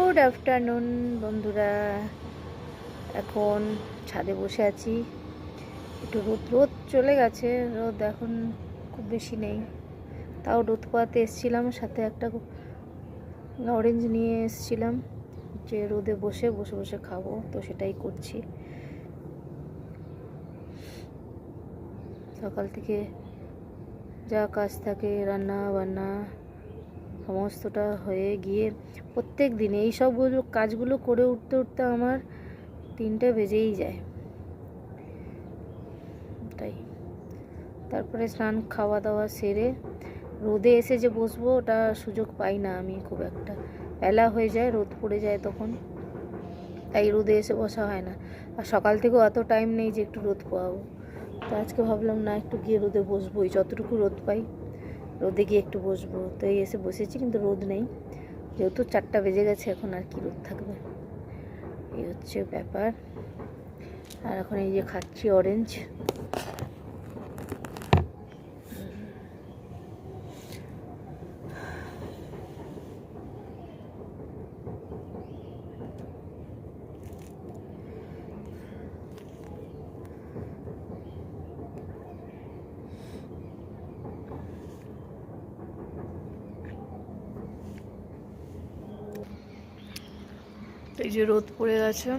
Good afternoon বন্ধুরা। এখন ছাদে বসে আছি। একটু রোদ রোদ চলে গেছে, রোদ এখন খুব বেশি নেই। তাও রোদ পোয়াতে এসেছিলাম, সাথে একটা অরেঞ্জ নিয়ে এসেছিলাম যে রোদে বসে বসে বসে খাবো, তো সেটাই করছি। সকাল থেকে যা কাজ থাকে, রান্না বান্না সমস্তটা হয়ে গিয়ে প্রত্যেক দিন এই সবগুলো কাজগুলো করে উঠতে উঠতে আমার 3টে বেজেই যায়। তাই তারপরে স্নান খাওয়া দাওয়া সেরে রোদে এসে যে বসবো ওটা সুযোগ পাই না আমি খুব একটা। বেলা হয়ে যায়, রোদ পড়ে যায় তখন, তাই রোদে এসে বসা হয় না। আর সকাল থেকেও অত টাইম নেই যে একটু রোদ পোয়াবো। তো আজকে ভাবলাম না, একটু গিয়ে রোদে বসবোই, যতটুকু রোদ পাই রোদে গিয়ে একটু বসবো। তো এই এসে বসেছি, কিন্তু রোদ নেই, যেহেতু 4টা বেজে গেছে, এখন আর কি রোদ থাকবে, এই হচ্ছে ব্যাপার। আর এখন এই যে খাচ্ছি অরেঞ্জ। এই যে রোদ পড়ে গেছে,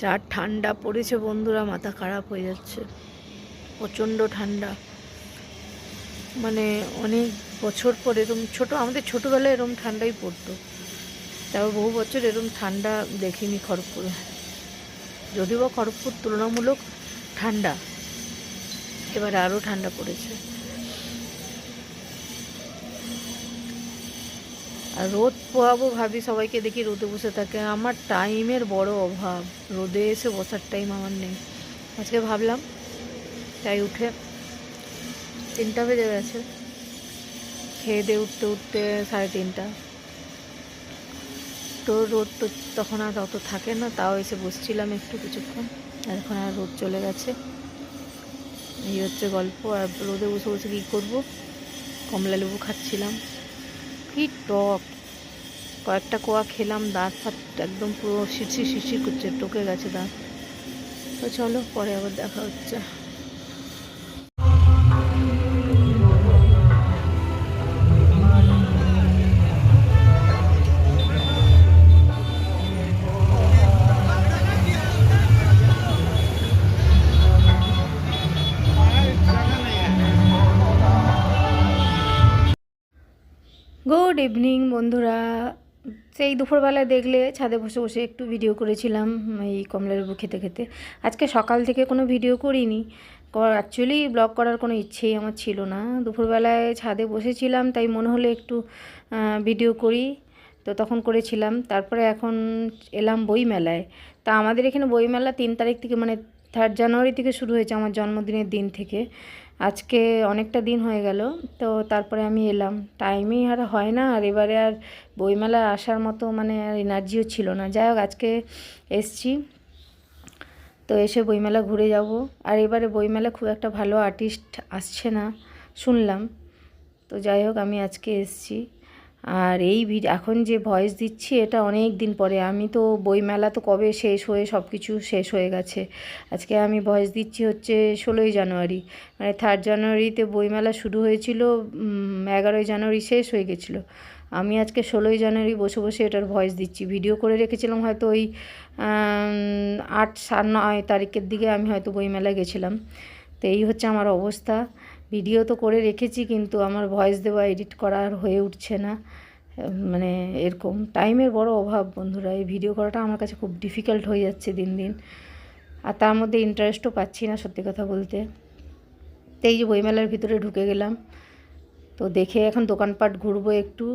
যা ঠান্ডা পড়েছে বন্ধুরা, মাথা খারাপ হয়ে যাচ্ছে। প্রচণ্ড ঠান্ডা, মানে অনেক বছর পর এরম আমাদের ছোটোবেলায় এরম ঠান্ডাই পড়তো, তাও বহু বছর এরম ঠান্ডা দেখিনি খড়গপুরে। যদিও বা খড়গপুর তুলনামূলক ঠান্ডা, এবার আরও ঠান্ডা পড়েছে। আর রোদ পোয়াবো ভাবি, সবাইকে দেখি রোদে বসে থাকে, আমার টাইমের বড় অভাব, রোদে এসে বসার টাইম আমার নেই। আজকে ভাবলাম, তাই উঠে 3টা বেজে গেছে, খেয়ে দিয়ে উঠতে উঠতে 3:30। তো রোদ তো তখন আর অত থাকে না, তাও এসে বসছিলাম একটু কিছুক্ষণ। আর এখন আর রোদ চলে গেছে, এই হচ্ছে গল্প। আর রোদে বসে বসে কী করবো, কমলা লেবু খাচ্ছিলাম, কি টক। কয়েকটা কোয়া খেলাম, দাঁত ফাত একদম পুরো শিরশির শিরশির করছে, টকে গেছে দাঁত। তো চলো, পরে আবার দেখা হচ্ছে। গুড ইভিনিং বন্ধুরা। সেই দুপুরবেলায় দেখলে ছাদে বসে বসে একটু ভিডিও করেছিলাম, এই কমলা লেবু খেতে খেতে। আজকে সকাল থেকে কোনো ভিডিও করিনি, অ্যাকচুয়ালি ব্লগ করার কোনো ইচ্ছেই আমার ছিল না। দুপুরবেলায় ছাদে বসেছিলাম, তাই মনে হলো একটু ভিডিও করি, তো তখন করেছিলাম। তারপরে এখন এলাম বইমেলায়। তা আমাদের এখানে বইমেলা 3 তারিখ থেকে, মানে 3 জানুয়ারি থেকে শুরু হয়েছে, আমার জন্মদিনের দিন থেকে। আজকে অনেকটা দিন হয়ে গেল, তো তারপরে আমি এলাম, টাইমই আর হয় না। আর এবারে আর বইমেলায় আসার মতো মানে আর এনার্জিও ছিল না। যাই হোক, আজকে এসছি, তো এসে বইমেলা ঘুরে যাব। আর এবারে বইমেলা খুব একটা ভালো আর্টিস্ট আসছে না শুনলাম, তো যাই হোক আমি আজকে এসছি। আর এই এখন যে ভয়েস দিচ্ছি, এটা অনেক দিন পরে। আমি তো বইমেলা তো কবে শেষ হয়ে সব কিছু শেষ হয়ে গেছে। আজকে আমি ভয়েস দিচ্ছি হচ্ছে 16ই জানুয়ারি, মানে 3 জানুয়ারিতে বইমেলা শুরু হয়েছিল, 11ই জানুয়ারি শেষ হয়ে গেছিলো। আমি আজকে 16ই জানুয়ারি বসে বসে এটার ভয়েস দিচ্ছি। ভিডিও করে রেখেছিলাম হয়তো ওই 8-9 তারিখের দিকে আমি হয়তো বইমেলায় গেছিলাম। তো এই হচ্ছে আমার অবস্থা। ভিডিও তো করে রেখেছি, কিন্তু আমার ভয়েস দেওয়া এডিট করা আর হয়ে উঠছে না, মানে এরকম টাইমের বড় অভাব বন্ধুরা। এই ভিডিও করাটা আমার কাছে খুব ডিফিকাল্ট হয়ে যাচ্ছে দিন দিন, আর তার মধ্যে ইন্টারেস্টও পাচ্ছি না সত্যি কথা বলতে। তো এই যে বইমেলার ভিতরে ঢুকে গেলাম, তো দেখে এখন দোকানপাট ঘুরবো, একটু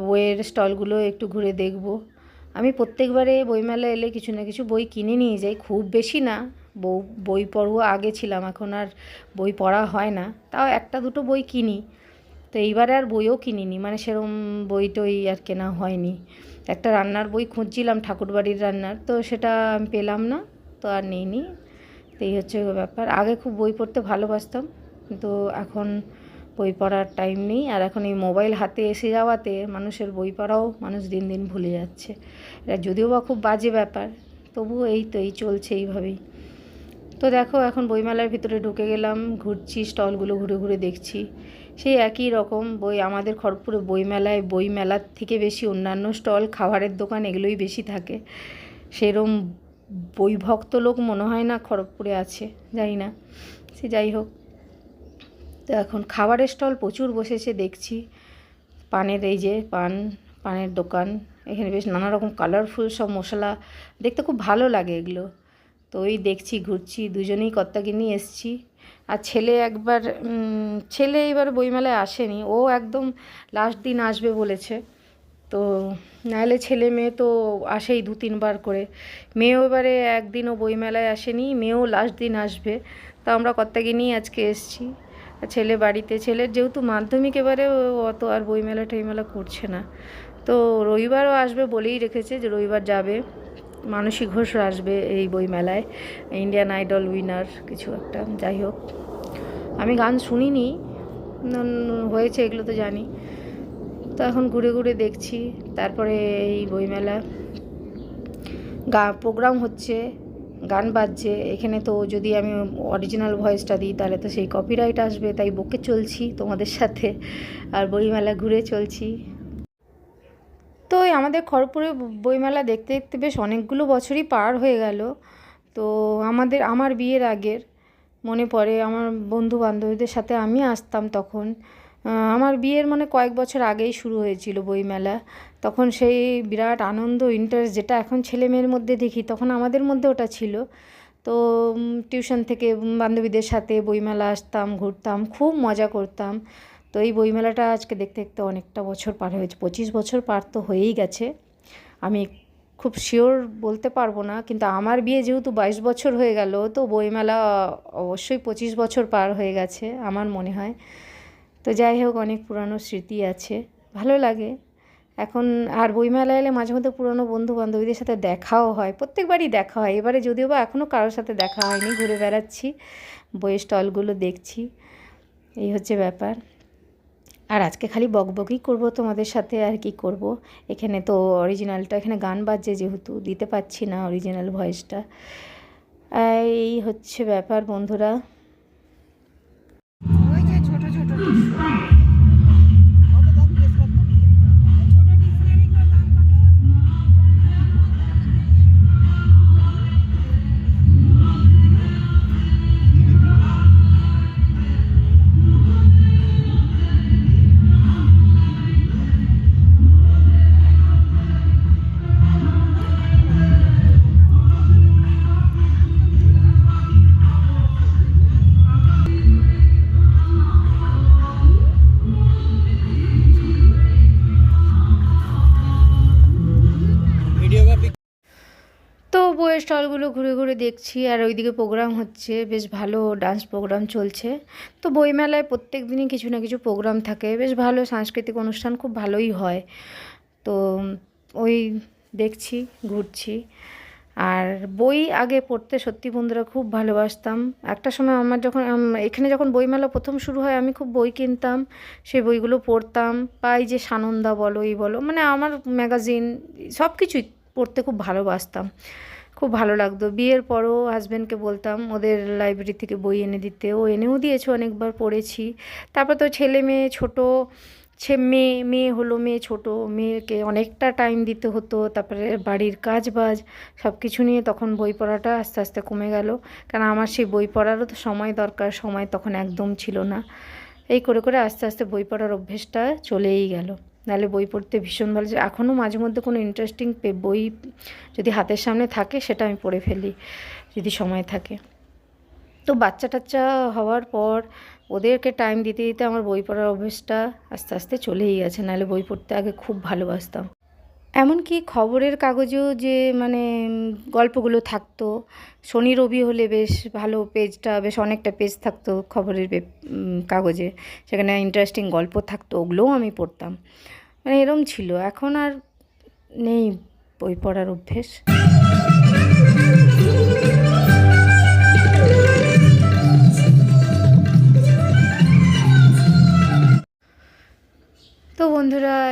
বইয়ের স্টলগুলো একটু ঘুরে দেখব। আমি প্রত্যেকবারে বইমেলায় এলে কিছু না কিছু বই কিনে নিয়ে যাই, খুব বেশি না। বই পড়া আগে ছিলাম, এখন আর বই পড়া হয় না, তাও 1-2 বই কিনি। তো এইবারে আর বইও কিনিনি, মানে সেরকম বই টই আর কেনা হয়নি। একটা রান্নার বই খুঁজছিলাম, ঠাকুরবাড়ির রান্নার, তো সেটা আমি পেলাম না, তো আর নিইনি। তো এই হচ্ছে ব্যাপার। আগে খুব বই পড়তে ভালোবাসতাম, কিন্তু এখন বই পড়ার টাইম নেই। আর এখন এই মোবাইল হাতে এসে যাওয়াতে মানুষের বই পড়াও মানুষ দিন দিন ভুলে যাচ্ছে। এটা যদিও বা খুব বাজে ব্যাপার, তবুও এই চলছে এইভাবেই। তো দেখো এখন বইমেলার ভিতরে ঢুকে গেলাম, ঘুরছি, স্টলগুলো ঘুরে ঘুরে দেখছি। সেই একই রকম বই, আমাদের খড়গপুরে বইমেলার থেকে বেশি অন্যান্য স্টল, খাবারের দোকান এগুলোই বেশি থাকে। সেরম বইভক্ত লোক মনে হয় না খড়গপুরে আছে, জানি না, সে যাই হোক। তো এখন খাবারের স্টল প্রচুর বসেছে দেখছি। পানের এই যে পানের দোকান, এখানে বেশ নানা রকম কালারফুল সব মশলা, দেখতে খুব ভালো লাগে এগুলো। তো ওই দেখছি, ঘুরছি, দুজনেই কর্তাগিন্নি এসছি। আর ছেলে এবার বইমেলায় আসেনি, ও একদম লাস্ট দিন আসবে বলেছে। তো নাহলে ছেলে মেয়ে তো আসেই 2-3 বার করে। মেয়েও এবারে একদিনও বইমেলায় আসেনি, মেয়েও লাস্ট দিন আসবে। তো আমরা কর্তাগিন্নি আজকে এসছি। ছেলে বাড়িতে, ছেলের যেহেতু মাধ্যমিক, এবারে অত আর বইমেলা করছে না। তো রবিবারও আসবে বলেই রেখেছে যে রবিবার যাবে। মানসী ঘোষ আসবে এই বইমেলায়, ইন্ডিয়ান আইডল উইনার কিছু একটা, যাই হোক। আমি গান শুনিনি, হয়েছে এগুলো তো জানি। তো এখন ঘুরে ঘুরে দেখছি। তারপরে এই বইমেলা প্রোগ্রাম হচ্ছে, গান বাজছে এখানে। তো যদি আমি অরিজিনাল ভয়েসটা দিই তাহলে তো সেই কপিরাইট আসবে, তাই বকে চলছি তোমাদের সাথে, আর বইমেলা ঘুরে চলছি। তো আমাদের খড়গপুরে বইমেলা দেখতে দেখতে বেশ অনেকগুলো বছরই পার হয়ে গেল। তো আমার বিয়ের আগের মনে পড়ে, আমার বন্ধু বান্ধবীদের সাথে আমি আসতাম তখন। আমার বিয়ের কয়েক বছর আগেই শুরু হয়েছিল বইমেলা। তখন সেই বিরাট আনন্দ, ইন্টারেস্ট যেটা এখন ছেলে মেয়ের মধ্যে দেখি, তখন আমাদের মধ্যে ওটা ছিল। তো টিউশন থেকে বান্ধবীদের সাথে বইমেলা আসতাম, ঘুরতাম, খুব মজা করতাম। তো এই বইমেলাটা আজকে দেখতে দেখতে অনেকটা বছর পার হয়েছে, 25 বছর পার তো হয়েই গেছে। আমি খুব শিওর বলতে পারবো না, কিন্তু আমার বিয়ে যেহেতু 22 বছর হয়ে গেল, তো বইমেলা অবশ্যই 25 বছর পার হয়ে গেছে আমার মনে হয়। তো যাই হোক, অনেক পুরানো স্মৃতি আছে, ভালো লাগে এখন। আর বইমেলা এলে মাঝে মধ্যে পুরনো বন্ধু বান্ধবীদের সাথে দেখাও হয়, প্রত্যেকবারই দেখা হয়। এবারে যদিও বা এখনও কারোর সাথে দেখা হয়নি, ঘুরে বেড়াচ্ছি, বইয়ের স্টলগুলো দেখছি, এই হচ্ছে ব্যাপার। আর আজকে খালি বকবকই করব তোমাদের সাথে, আর কি করব। এখানে তো অরিজিনালটা, এখানে গান বাজছে যেহেতু দিতে পারছি না অরিজিনাল ভয়েসটা, এই হচ্ছে ব্যাপার বন্ধুরা। ছোট ছোট তো বইয়ের স্টলগুলো ঘুরে ঘুরে দেখছি, আর ওইদিকে প্রোগ্রাম হচ্ছে, বেশ ভালো ডান্স প্রোগ্রাম চলছে। তো বইমেলায় প্রত্যেক দিনই কিছু না কিছু প্রোগ্রাম থাকে, বেশ ভালো সাংস্কৃতিক অনুষ্ঠান খুব ভালোই হয়। তো ওই দেখছি, ঘুরছি। আর বই আগে পড়তে সত্যি বন্ধুরা খুব ভালোবাসতাম। একটা সময় আমার এখানে যখন বইমেলা প্রথম শুরু হয়, আমি খুব বই কিনতাম, সেই বইগুলো পড়তাম। বা এই যে সানন্দা বলো, এই বলো, আমার ম্যাগাজিন সব কিছুই পড়তে খুব ভালোবাসতাম, খুব ভালো লাগতো। বিয়ের পরও হাজব্যান্ডকে বলতাম ওদের লাইব্রেরি থেকে বই এনে দিতে, ও এনেও দিয়েছে, অনেকবার পড়েছি। তারপর তো ছেলে মেয়ে ছোটো, মেয়ে ছোটো, মেয়েকে অনেকটা টাইম দিতে হতো, তারপরে বাড়ির কাজ বাজ সব কিছু নিয়ে তখন বই পড়াটা আস্তে আস্তে কমে গেল। কারণ আমার সেই বই পড়ারও তো সময় দরকার, সময় তখন একদম ছিল না। এই করে করে আস্তে আস্তে বই পড়ার অভ্যেসটা চলেই গেল। নাহলে বই পড়তে ভীষণ ভালো, এখনও মাঝে মধ্যে কোনো ইন্টারেস্টিং বই যদি হাতের সামনে থাকে সেটা আমি পড়ে ফেলি যদি সময় থাকে। তো বাচ্চা টাচ্চা হওয়ার পর ওদেরকে টাইম দিতে দিতে আমার বই পড়ার অভ্যেসটা আস্তে আস্তে চলেই গেছে, নাহলে বই পড়তে আগে খুব ভালোবাসতাম। এমনকি খবরের কাগজেও যে গল্পগুলো থাকতো, শনি রবি হলে বেশ ভালো, পেজটা বেশ অনেকটা পেজ থাকতো খবরের কাগজে, সেখানে ইন্টারেস্টিং গল্প থাকতো, ওগুলোও আমি পড়তাম। এরম ছিল। এখন আর নেই বই পড়ার অভ্যেস।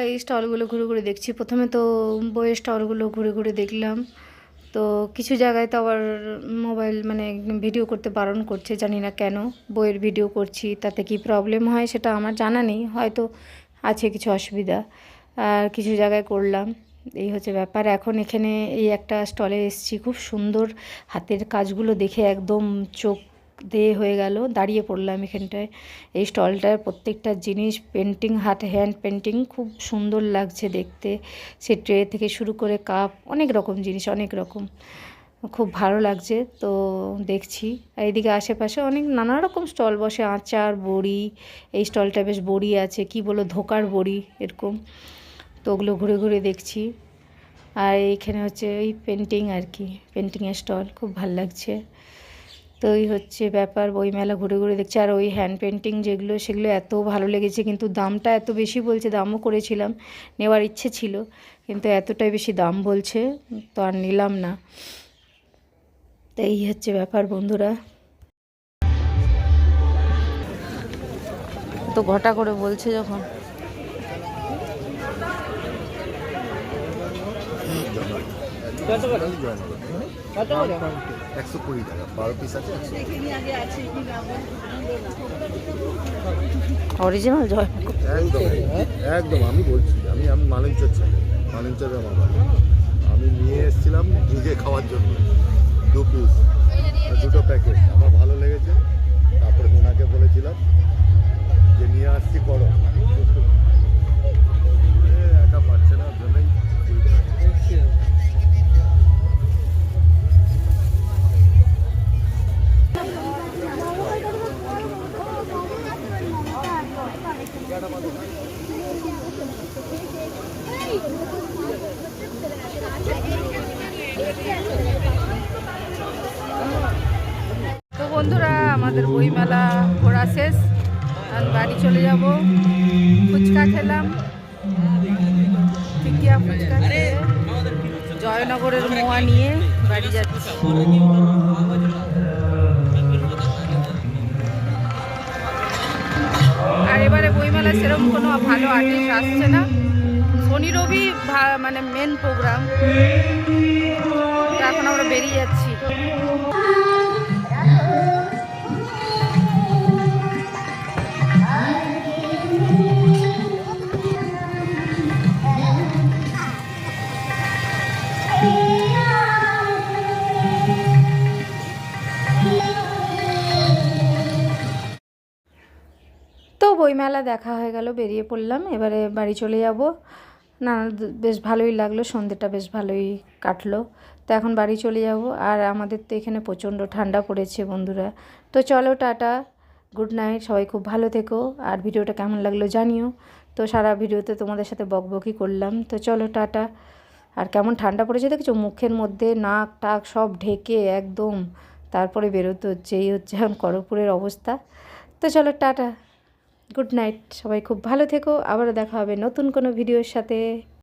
এই স্টলগুলো ঘুরে ঘুরে দেখছি। প্রথমে তো বইয়ের স্টলগুলো ঘুরে ঘুরে দেখলাম। তো কিছু জায়গায় তো আবার মোবাইল মানে ভিডিও করতে বারণ করছে, জানি না কেন। বইয়ের ভিডিও করছি, তাতে কি প্রবলেম হয় সেটা আমার জানা নেই, হয়তো আছে কিছু অসুবিধা। আর কিছু জায়গায় করলাম, এই হচ্ছে ব্যাপার। এখন এখানে এই একটা স্টলে এসেছি, খুব সুন্দর হাতের কাজগুলো দেখে একদম চোখ দিয়ে হয়ে গেল, দাঁড়িয়ে পড়লাম এখানটায়। এই স্টলটার প্রত্যেকটা জিনিস পেন্টিং, হ্যান্ড পেন্টিং, খুব সুন্দর লাগছে দেখতে। সে ট্রে থেকে শুরু করে কাপ, অনেক রকম জিনিস, অনেক রকম, খুব ভালো লাগছে। তো দেখছি আর এইদিকে আশেপাশে অনেক নানা রকম স্টল বসে, আচার, বড়ি। এই স্টলটা বেশ বড়ি আছে, কি বলো, ধোকার বড়ি এরকম। তো ওগুলো ঘুরে ঘুরে দেখছি। আর এইখানে হচ্ছে ওই পেন্টিং আর কি, পেন্টিংয়ের স্টল, খুব ভাল লাগছে। তো এই হচ্ছে ব্যাপার, বইমেলা ঘুরে ঘুরে দেখছি। আর ওই হ্যান্ড পেন্টিং যেগুলো, সেগুলো এত ভালো লেগেছে, কিন্তু দামটা এত বেশি বলছে। দামও করেছিলাম, নেওয়ার ইচ্ছে ছিল, কিন্তু এতটাই বেশি দাম বলছে, তো আর নিলাম না। তো এই হচ্ছে ব্যাপার বন্ধুরা। তো ঘটা করে বলছে যখন। অরিজিনাল জয় একদম একদম আমি বলছি, আমি মালঞ্চর ছেলে, মালঞ্চর আমার বাড়ি। আমি নিয়ে এসেছিলাম নিজে খাওয়ার জন্য 2 পিস, 2টো প্যাকেট। আমার ভালো লেগেছে, তারপরে ওনাকে বলেছিলাম যে নিয়ে আসছি করো, একা পাচ্ছে না জন্যই। তো বন্ধুরা, আমাদের বইমেলা ঘোরা শেষ, এখন বাড়ি চলে যাব। ফুচকা খেলাম, টিকিয়া ফুচকা খেয়ে জয়নগরের মোয়া নিয়ে বাড়ি যাচ্ছি। আর এবারে বইমেলা সেরকম কোনো ভালো আর্টিস্ট আসছে না, শনি রবি মানে মেন প্রোগ্রাম। এখন আমরা বেরিয়ে যাচ্ছি। তো বইমেলা দেখা হয়ে গেল, বেরিয়ে পড়লাম, এবারে বাড়ি চলে যাব। না, বেশ ভালোই লাগলো, সন্ধ্যেটা বেশ ভালোই কাটলো। তো এখন বাড়ি চলে যাব। আর আমাদের তো এখানে প্রচণ্ড ঠান্ডা পড়েছে বন্ধুরা। তো চলো, টাটা, গুড নাইট, সবাই খুব ভালো থেকো। আর ভিডিওটা কেমন লাগলো জানিও। তো সারা ভিডিওতে তোমাদের সাথে বকবকি করলাম। তো চলো, টাটা। আর কেমন ঠান্ডা পড়েছে দেখছো, মুখের মধ্যে নাক টাক সব ঢেকে একদম, তারপরে বেরোতে হচ্ছে। এই হচ্ছে এখন খড়গপুরের অবস্থা। তো চলো, টাটা, গুড নাইট, সবাই খুব ভালো থেকো। আবারও দেখা হবে নতুন কোনো ভিডিওর সাথে।